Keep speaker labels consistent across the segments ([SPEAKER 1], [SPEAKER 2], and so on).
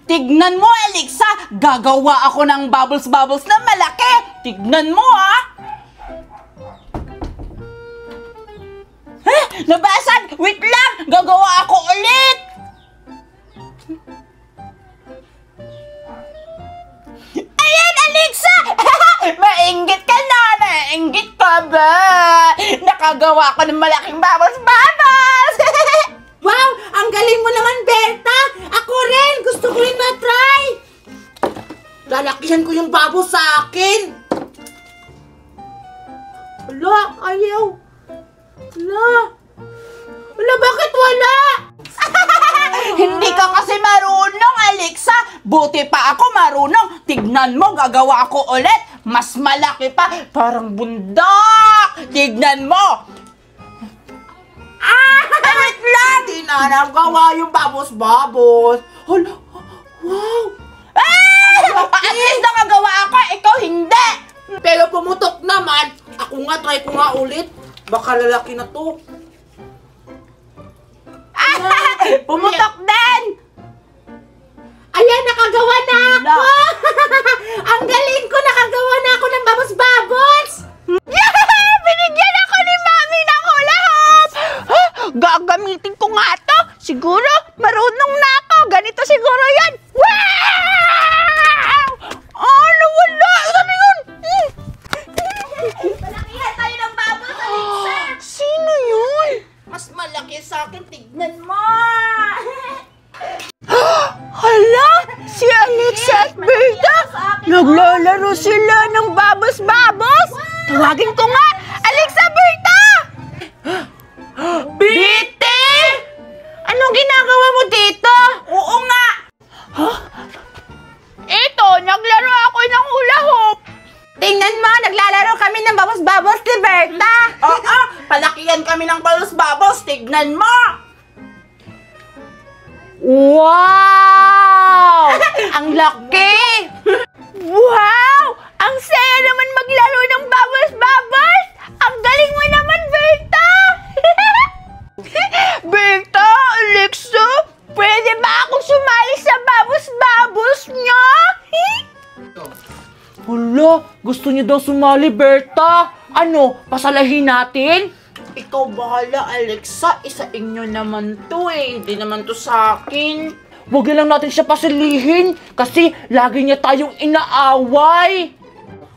[SPEAKER 1] Tignan mo, Alexa! Gagawa ako ng bubbles-bubbles na malaki! Tignan mo, ha! Nabasag! Wait lang! Gagawa ako ulit! Ayan, Alexa! Mainggit ka na! Nainggit ka ba? Nakagawa ko ng malaking bubbles-bubbles!
[SPEAKER 2] Wow! Ang galing mo naman, Berta! Ako rin! Gusto ko rin ma-try! Lalakihan ko yung bubbles sa akin! Wala! Ayaw! Wala! Wala! Bakit wala?
[SPEAKER 1] Hindi ka kasi marunong, Alexa! Buti pa ako marunong! Tignan mo, gagawa ako ulit! Mas malaki pa! Parang bundok! Tignan mo!
[SPEAKER 2] Wait lang! Hindi na nagawa yung bubbles-bubbles! Hala! Wow!
[SPEAKER 1] At least nakagawa ako! Ikaw hindi!
[SPEAKER 2] Pero pumutok naman! Ako nga, try ko nga ulit! Baka lalaki na to!
[SPEAKER 1] Pumutok din!
[SPEAKER 2] Ayan, nakagawa na ako! Ang galing ko! Nakagawa na ako ng bubbles-bubbles!
[SPEAKER 1] Binigyan ako ni Mami ng hula hoop! Gagamitin ko nga to! Siguro, marunong na ako! Ganito siguro yan! Wow! Ano wala? Ano yun?
[SPEAKER 2] Palakihan tayo ng bubbles, Alexa!
[SPEAKER 1] Sino yun?
[SPEAKER 2] Mas malaki sa akin, tignan mo!
[SPEAKER 1] Hala! Si Alexa at Berta! Naglalaro sila ng babos-babos! Tawagin ko nga! Alexa, Berta! Biti! Anong ginagawa mo dito? Oo nga! Ito, naglaro ako ng hula hoop!
[SPEAKER 2] Tingnan mo, naglalaro kami ng bubbles-bubbles ni Berta!
[SPEAKER 1] Oo! Palakihan kami ng babos-babos! Tignan mo! Wow! Ang laki! Wow! Ang saya naman maglaro ng bubbles-bubbles! Ang galing mo naman, Berta! Berta, Alexa, pwede ba akong sumali sa bubbles-bubbles niyo? Hala, gusto niyo daw sumali, Berta. Ano, pasalahin natin? Ikaw bahala, Alexa. Isa inyo naman to eh. Hindi naman to sa akin. Huwag lang natin siya pasalihin kasi lagi niya tayong inaaway.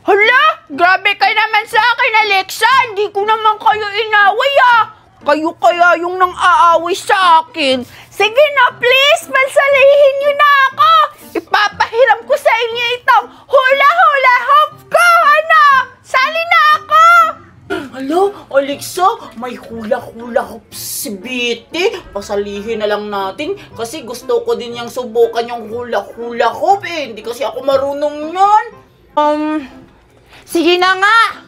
[SPEAKER 1] Hala! Grabe ka naman sa akin, Alexa! Hindi ko naman kayo inaway ah! Kayo kaya yung nang-aaway sa akin. Sige na, please! Pansalihin niyo na ako! Ipapahiram ko sa inyo itong hula-hula hoop ko! Ano? Sali na ako! Hala, Alexa, may hula-hula hoop si Biti. Pasalihin na lang natin kasi gusto ko din yung subukan yung hula-hula hoop eh. Hindi kasi ako marunong yun. Sige na nga.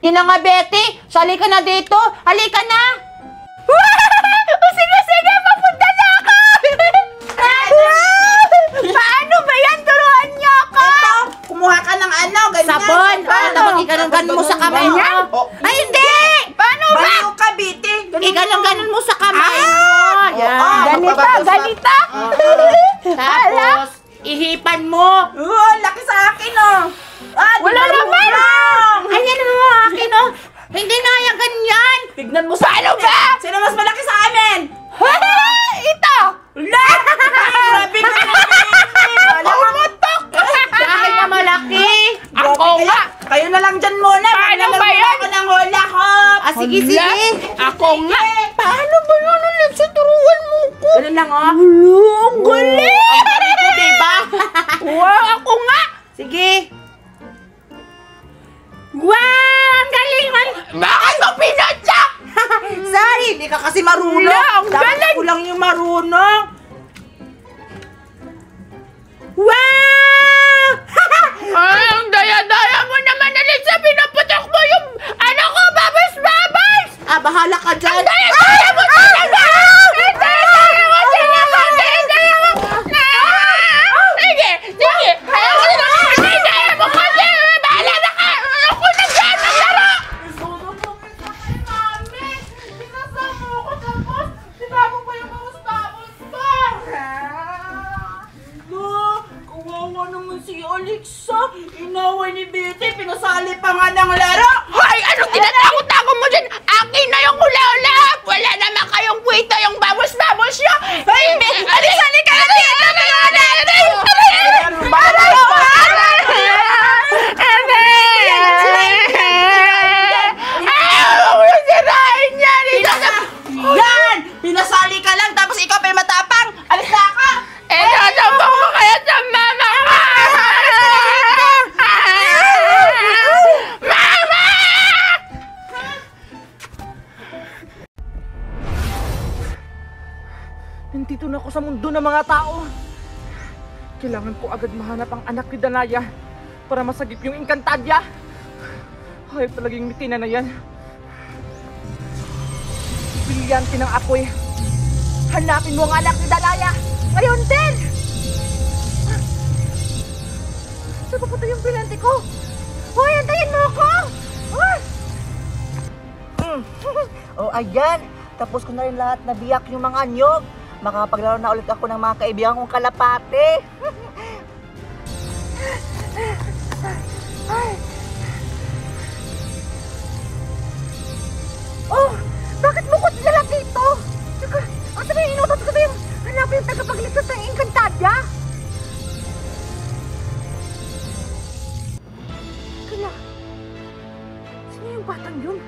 [SPEAKER 1] Sige na nga, Betty. Sali ka na dito. Halika na. Sige, papunta na ako. Paano ba yan? Turuan niyo ako. Ito, kumuha ka ng ano, ganyan.
[SPEAKER 2] Sabon! Tapos iganon-ganon mo sa kamay niya.
[SPEAKER 1] Ay, hindi! Paano ba? Baliw ka, Biti.
[SPEAKER 2] Iganon-ganon mo sa kamay mo.
[SPEAKER 1] Ganita.
[SPEAKER 2] Tapos, ihipan mo.
[SPEAKER 1] Laki sa akin, oh. Wala naman.
[SPEAKER 2] Ayan mo akin, oh. Hindi na yan ganyan.
[SPEAKER 1] Tignan mo sa ano ba? Sino mas malaki sa amin? Ito! Grabe ka naman! Pumutok!
[SPEAKER 2] Dahil na malaki.
[SPEAKER 1] Ako nga! Kayo na lang dyan muna. Paano ba yan? Ako ng hula hoop.
[SPEAKER 2] Sige.
[SPEAKER 1] Ako nga! Paano ba yun? Alexa, turuan mo ko.
[SPEAKER 2] Ganun lang, oh.
[SPEAKER 1] Ang galing!
[SPEAKER 2] Ang galing ko, diba?
[SPEAKER 1] Wow, ako nga!
[SPEAKER 2] Sige. Wow! Ang galing man!
[SPEAKER 1] Bakit mo pinatsak?
[SPEAKER 2] Sorry, hindi ka kasi marunong.
[SPEAKER 1] Ang
[SPEAKER 2] Dapat
[SPEAKER 1] galing!
[SPEAKER 2] ako lang yung marunong. Wow!
[SPEAKER 1] Ay, ang daya-daya mo naman, Alexa! Pinaputok mo yung ano ko, babas-babas!
[SPEAKER 2] Bahala ka dyan.
[SPEAKER 1] Ang daya-daya mo talaga! Ang daya-daya mo talaga! Ang daya-daya mo! Sige! Ang daya mo kasi! Bahala na ka! Ako na dyan! Maglaro!
[SPEAKER 2] Sinasama ko tapos sinabog pa yung babos-babos ko. Alexa, inaway ni Betty, pinasali pa nga ng laro!
[SPEAKER 1] Hoy! Anong tinatakot-takot mo dyan? Akin na yung hula-hula! Wala naman kayong kwenta yung bubbles-bubbles nyo! Hey! Alisali ka na dito! Mga natin!
[SPEAKER 2] Yan! Pinasali ka lang tapos ikaw pa yung matapang! Alis na ka!
[SPEAKER 1] Sasambok mo kaya sa mama ko! Mama! Nandito na ako sa mundo ng mga tao. Kailangan ko agad mahanap ang anak ni Danaya para masagip yung Encantadia. Ay, talagang mitina na yan. Brilyante ng apoy. Hanapin mo ang anak ni Danaya! Ngayon din! Saan papunta yung brilyante ko? Hoy, antayin mo ako!
[SPEAKER 2] Oh, ayan! Tapos ko na rin lahat na biyak yung mga anyog. Makapaglaro na ulit ako ng mga kaibigan kong kalapate.
[SPEAKER 1] Oh! Bakit bukod na lang dito? Tsaka, ang sabi yung inutot ko sa'yo, hanapin yung tagapagligtas ng Encantadia. Kaya, sino yung batang yun?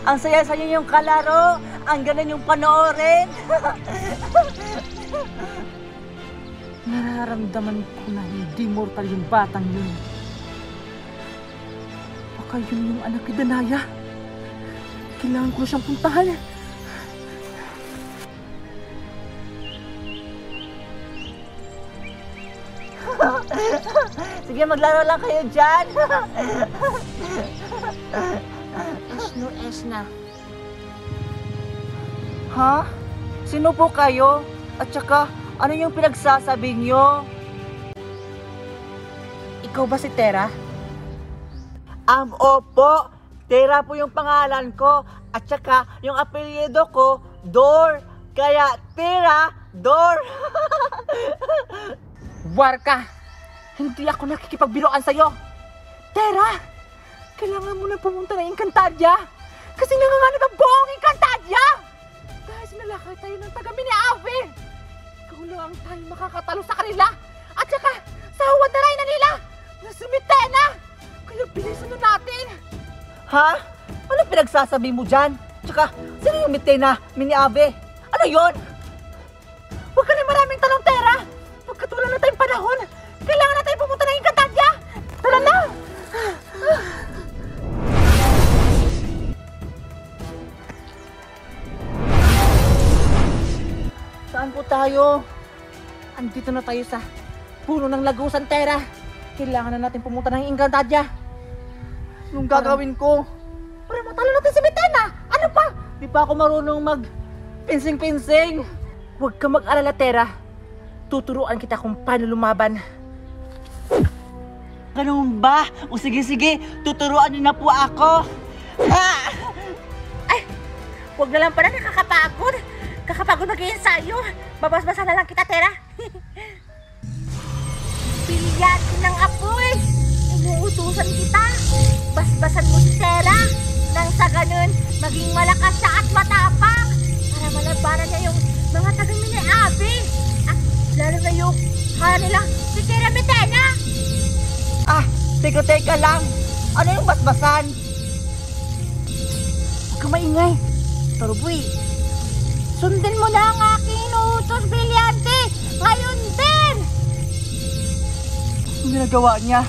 [SPEAKER 2] Ang saya-saya yung kalaro. Ang galing yung panoorin.
[SPEAKER 1] Nararamdaman ko na hindi mortal yung batang yun. Baka yun yung anak ni Danaya. Kailangan ko siyang puntahan.
[SPEAKER 2] Sige, maglaro lang kayo dyan.
[SPEAKER 1] Esna.
[SPEAKER 2] Ha? Sino po kayo? At saka, ano yung pinagsasabi nyo?
[SPEAKER 1] Ikaw ba si Tera?
[SPEAKER 2] Opo. Tera po yung pangalan ko. At saka, yung apelyido ko, Dor. Kaya, Tera, Dor.
[SPEAKER 1] Warka! Hindi ako nakikipagbiroan sa'yo! Tera! Kailangan mo na pumunta ng Encantadia! Kasi nanganganib ang buong Encantadia! Dahil sinalakay tayo ng taga Miniave! Ikaw lang ang tayo makakatalo sa kanila! At saka, sa huwad na rin na nila! Na sumitena! Kaya bilisan na natin!
[SPEAKER 2] Ha? Ano pinagsasabi mo dyan? Tsaka, sino yung Mitena, Miniave? Ano yon?
[SPEAKER 1] Huwag ka na maraming tanong, Tera! Pagkatulan na tayong panahon, kailangan na tayo pumunta ng Encantadia! Tara na!
[SPEAKER 2] Saan po tayo?
[SPEAKER 1] Andito na tayo sa puno ng Lagusan, Tera. Kailangan na natin pumunta ng Encantadia.
[SPEAKER 2] Anong gagawin ko?
[SPEAKER 1] Para matalo natin si Mitena! Ano pa?
[SPEAKER 2] Di pa ako marunong pinsing-pinsing.
[SPEAKER 1] Huwag ka mag-alala, Tera. Tuturuan kita kung paano lumaban.
[SPEAKER 2] Ganun ba? O sige, tuturuan niyo na po ako. Ah!
[SPEAKER 1] Ay! Huwag na lang pala, nakakapagod. Kakapagod mag-iensayo. Babas-basa na lang kita, Tera. Pilyatin ng apoy. Umuutusan kita. Basbasan mo si Tera. Nang sa ganun, maging malakas siya at matapang. Para malabanan niya yung mga tagang Miniave. At lalo na yung hala nila si Tera Mitena.
[SPEAKER 2] Teka lang. Ano yung basbasan?
[SPEAKER 1] Huwag ka maingay. Taruboy. Sundin mo na ang aking inuutos, Brilyante. Ngayon din.
[SPEAKER 2] Ang ginagawa niya?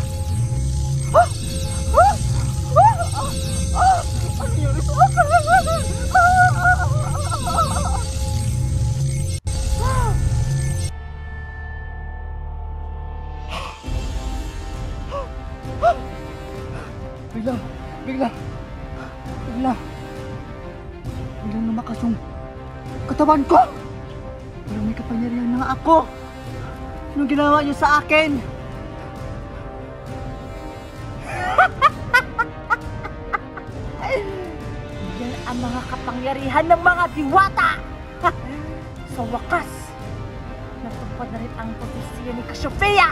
[SPEAKER 2] Ano yung Biglang lumakas yung katawan ko. Pero may kapangyarihan na ako. Anong ginawa niyo sa akin?
[SPEAKER 1] Yan ang mga kapangyarihan ng mga diwata. Sa wakas,
[SPEAKER 2] matupad na rin ang propesya ni Cassiopeia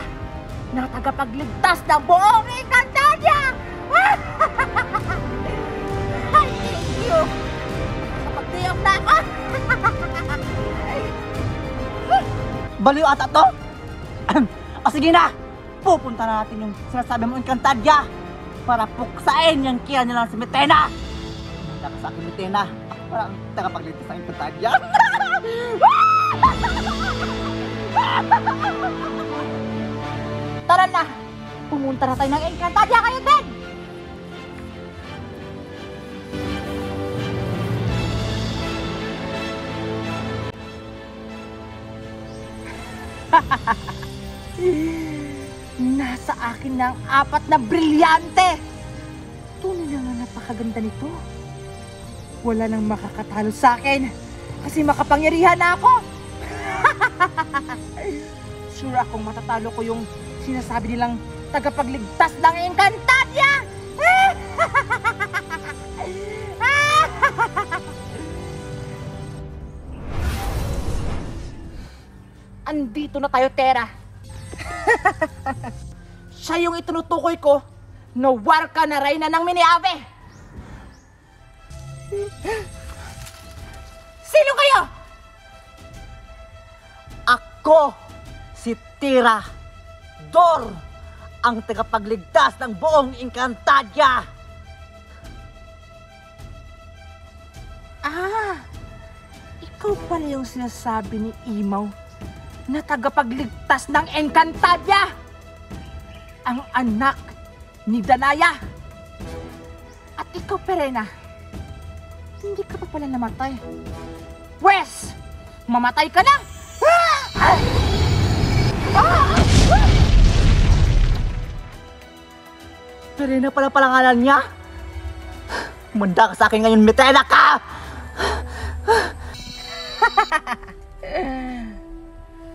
[SPEAKER 2] na tagapagligtas ng buong Encantadia! Ay, thank you! Nakapagdiyok na ako!
[SPEAKER 3] Baliw ata to? O sige na! Pupunta na natin yung sinasabi mo Encantadia para puksain yung kiya nila si Metena! Handa ka sa akin, Metena. Ako parang tagapagligtas ng Encantadia.
[SPEAKER 2] Tara na! Pumunta na tayo ng Encantadia kayo din! Nasa akin na ang 4 na brilyante! Tunay na nga napakaganda nito. Wala nang makakatalo sa akin kasi makapangyarihan na ako! Sure akong matatalo ko yung sinasabi nilang tagapagligtas ng Encantadia! Andito na tayo, Terra. Siya yung itinutukoy ko na warka na reyna ng Miniave. Sino kayo?
[SPEAKER 3] Ako, si Tira Dor, ang tagapagligtas ng buong Encantadia!
[SPEAKER 2] Ah, ikaw pala yung sinasabi ni Imaw na tagapagligtas ng Encantadia! Ang anak ni Danaya! At ikaw, Perena, hindi ka pa pala namatay. Pwes, mamatay ka na!
[SPEAKER 3] Perena pala palangalan niya? Manda ka sa akin ngayon, Metena ka!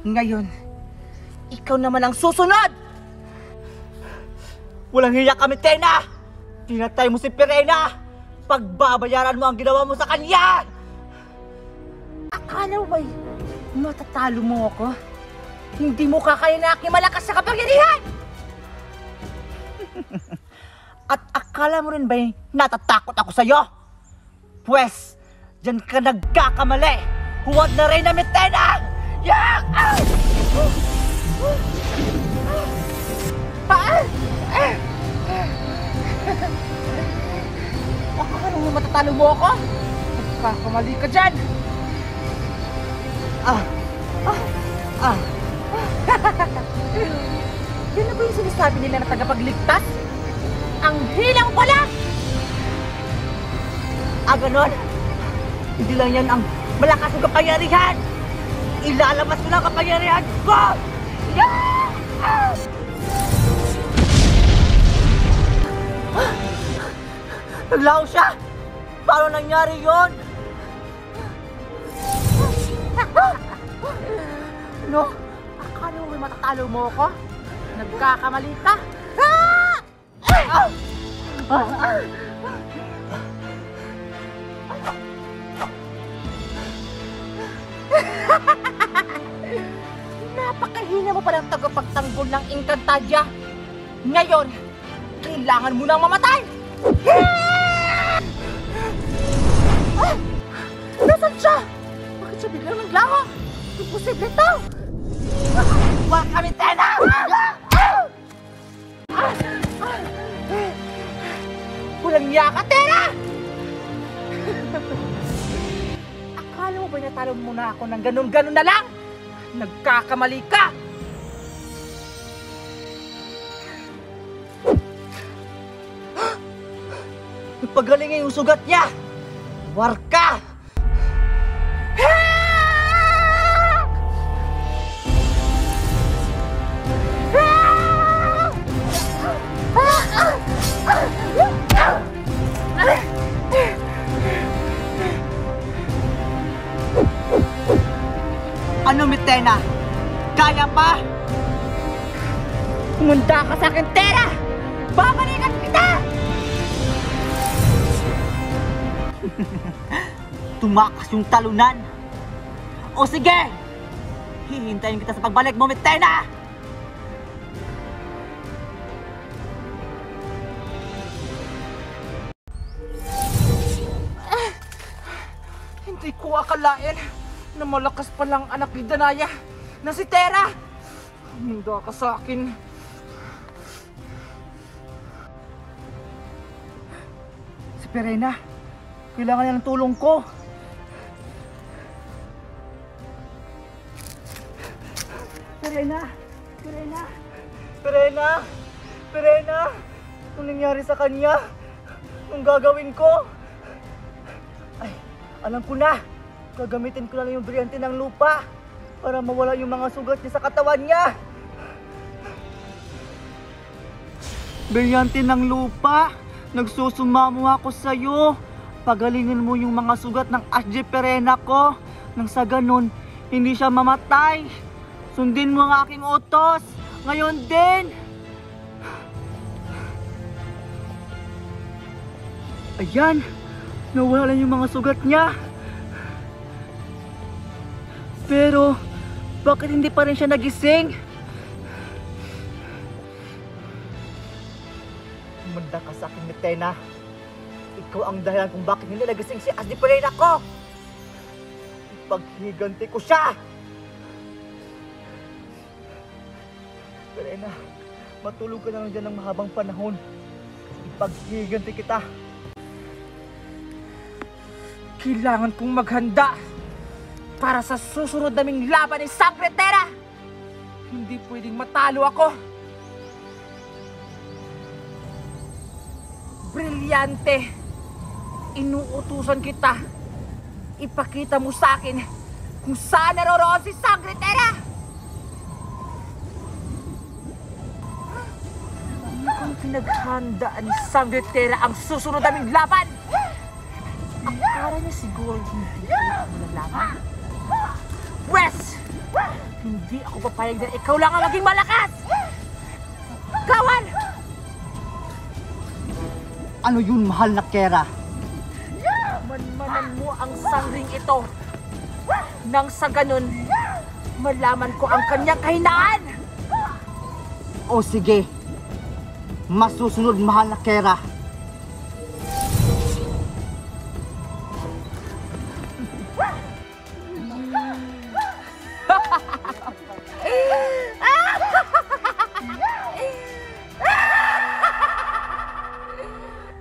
[SPEAKER 2] Ngayon, ikaw naman ang susunod!
[SPEAKER 3] Walang hiya ka, Metena! Pinatay mo si Perena! Pagbabayaran mo ang ginawa mo sa kanya!
[SPEAKER 2] Akala mo ba'y matatalo mo ako? Hindi mo kakaya na aking malakas sa kapangyarihan!
[SPEAKER 3] At akala mo rin ba'y natatakot ako sa'yo? Pwes, dyan ka nagkakamali! Huwag na rin na Metena! Yak!
[SPEAKER 2] Akala mo matatalo mo ako? Nagkakamali ka dyan! Yan na ba yung sinasabi nila na tagapagligtas? Ang hilang ko lang!
[SPEAKER 3] Ganon? Hindi lang yan ang malakas ng kapangyarihan! Ilalabas ko lang ang kapangyarihan ko! Yak! Naglaho siya! Paano nangyari yun?
[SPEAKER 2] No? Akala mo may matatalo mo ako? Nagkakamali ka? Napakahina mo palang tagapagtanggol ng Encantadia. Ngayon, kailangan mo nang mamatay! Nasaan siya? Bakit siya biglang naglaho? Imposible ito!
[SPEAKER 3] Huwag kami, Tena!
[SPEAKER 2] Walang niya ka, Tera! Akala mo ba natalo mo na ako ng ganun-ganun na lang? Nagkakamali ka!
[SPEAKER 3] Pagaling yung sugat niya! Warka! Ano, Metena? Kaya pa?
[SPEAKER 2] Umunda ka sa akin, Tera! Babalikan kita!
[SPEAKER 3] Tumakas yung talunan. O sige, Hihintayin kita sa pagbalik mo, Mitena!
[SPEAKER 1] Hindi ko akalain na malakas palang anak ni Danaya na si Tera. Huminda ka sa akin.
[SPEAKER 3] Si Perena, kailangan niya ng tulong ko. Perena! Perena! Perena! Perena! Anong nangyari sa kanya? Anong gagawin ko? Ay, alam ko na! Gagamitin ko lang yung brilyante ng lupa para mawala yung mga sugat niya sa katawan niya! Brilyante ng lupa! Nagsusumamo ako sa'yo! Pagalingin mo yung mga sugat ng Asje Perena ko nang sa ganun, hindi siya mamatay! Sundin mo ang aking utos! Ngayon din! Ayan! Nawala yung mga sugat niya! Pero, bakit hindi pa rin siya nagising? Umanda ka sa akin, Mitena. Ikaw ang dahilan kung bakit hindi nagising si Asje Perena ko! Ipaghiganti ko siya! Perena, matulog ka na lang dyan ng mahabang panahon. Ipaghiganti kita.
[SPEAKER 1] Kailangan kong maghanda para sa susunod naming laban ni Sangre Tera. Hindi pwedeng matalo ako. Brilyante, inuutusan kita. Ipakita mo sa akin kung saan naroroon si Sangre Tera. Ang pinaghandaan ni Sangre Tera ang susunod naming laban. Akala niya siguro hindi ko malalaman. Wes! Hindi ako papayag na ikaw lang ang maging malakas! Kawan!
[SPEAKER 3] Ano yun, mahal na Kera?
[SPEAKER 1] Manmanan mo ang sangring ito. Nang sa ganun, malaman ko ang kanyang kahinaan!
[SPEAKER 3] O sige, masusunod, mahal na Kera.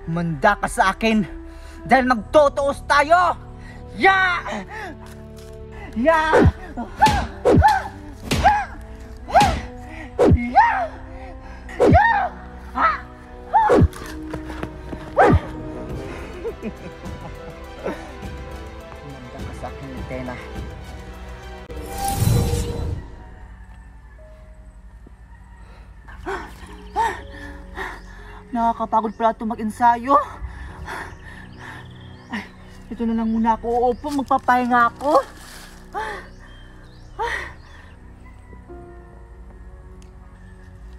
[SPEAKER 3] Manda ka sa akin dahil magtutuos tayo! Ya! Ya! Ya! Ya! Manda ka sa akin, Mitena. Nakakapagod pala ito mag-ensayo. Ay, ito na lang muna ako uupo, magpapahinga ako.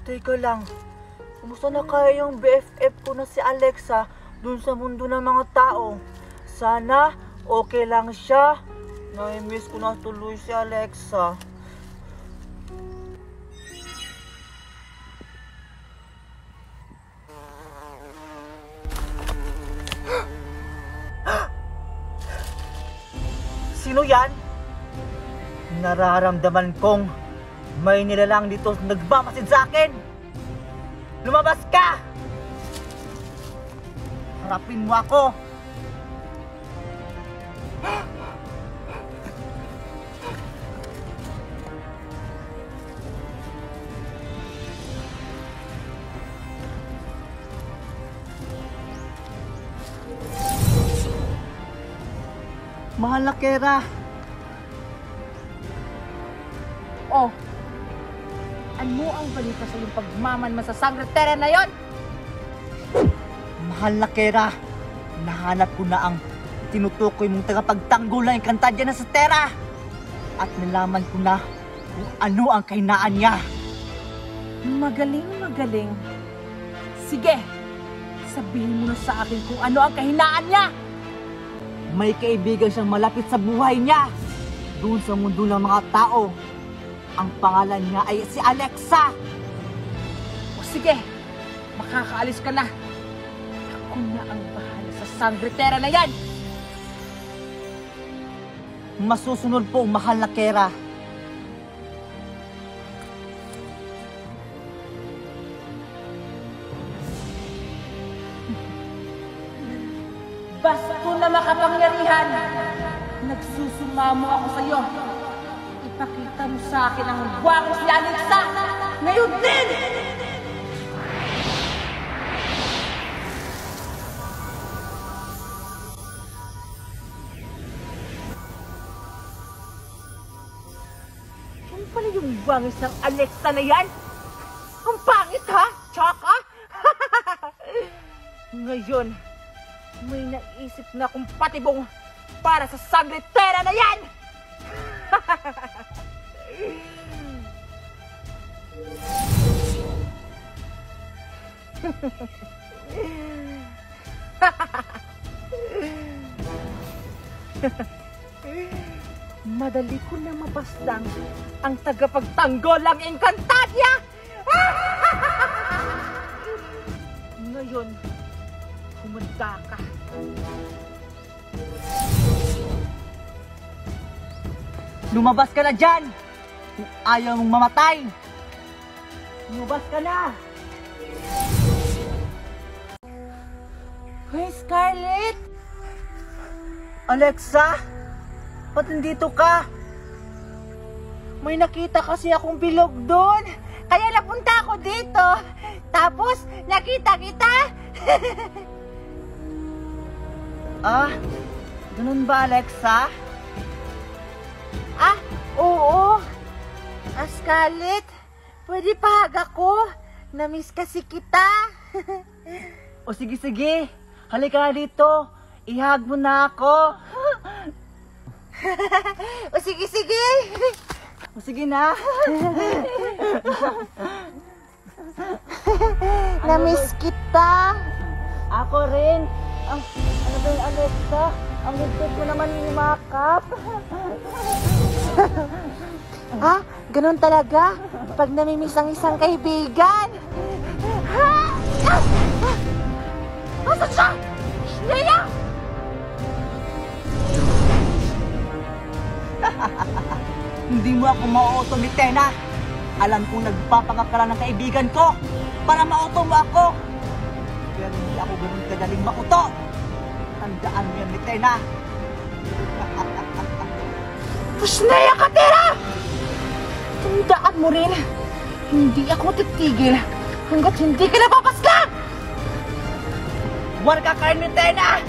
[SPEAKER 3] Teka lang, kumusta na kaya yung BFF ko na si Alexa dun sa mundo ng mga tao? Sana okay lang siya. Na-miss ko na tuloy si Alexa. Sino yan? Nararamdaman kong may nilalang dito nagmamasid sa akin. Lumabas ka! Harapin mo ako! Mahal na Kera.
[SPEAKER 1] Oh, ano ang balita sa iyong pagmamanman sa Sangre Tera na yon?
[SPEAKER 3] Mahal na Kera. Nahanap ko na ang tinutukoy mong tagapagtanggol ng Encantadia na sa Tera. At nalaman ko na kung ano ang kahinaan niya.
[SPEAKER 1] Magaling, magaling. Sige, sabihin mo na sa akin kung ano ang kahinaan niya.
[SPEAKER 3] May kaibigan siyang malapit sa buhay niya. Doon sa mundo ng mga tao. Ang pangalan niya ay si Alexa.
[SPEAKER 2] O sige, makakaalis ka na. Ako na ang bahala sa sangritera na yan.
[SPEAKER 3] Masusunod po, mahal na Kera.
[SPEAKER 2] Basto na makapangyarihan, nagsusumamo ako sa iyo. Ipakita mo sa akin ang buwakos ni Alexa. Ngayon din! Ano pala yung buwangis ng Alexa na yan? Ang pangit ha, Tsaka? Ngayon, may naisip na akong patibong para sa sangritera na yan! Madali ko na mapaslang ang tagapagtanggolang Encantadia! Ngayon, humanda ka.
[SPEAKER 3] Lumabas ka na dyan! Kung ayaw mong mamatay! Lumabas ka na!
[SPEAKER 2] Hey, Scarlett!
[SPEAKER 3] Alexa? Ba't nandito ka?
[SPEAKER 2] May nakita kasi akong bilog doon. Kaya napunta ako dito. Tapos, nakita kita.
[SPEAKER 3] Ah, ganun ba, Alexa?
[SPEAKER 2] Ah, oo. Ah, Scarlett, pwede pahag ako. Namiss kasi kita.
[SPEAKER 3] O sige, halika na dito. Ihag mo na ako.
[SPEAKER 2] O sige.
[SPEAKER 3] O sige na.
[SPEAKER 2] Namiss kita.
[SPEAKER 3] Ako rin. Ano ba yung Alexa? Ang higpit mo naman yumakap.
[SPEAKER 2] Ah, ganun talaga. Pag namimiss ang isang kaibigan. Nasaan siya? Leia!
[SPEAKER 3] Hindi mo ako mauuto ni Tena. Alam kong nagpapangak ka lang ng kaibigan ko para mauto mo ako. Pero hindi ako ganun kadaling mauto. Tandaan mo yan ni Tena.
[SPEAKER 2] Pusneya ka, Tera! Tandaan mo rin, hindi ako titigil hanggat hindi ka napapaslang!
[SPEAKER 3] Buwan ka kain ni Tena!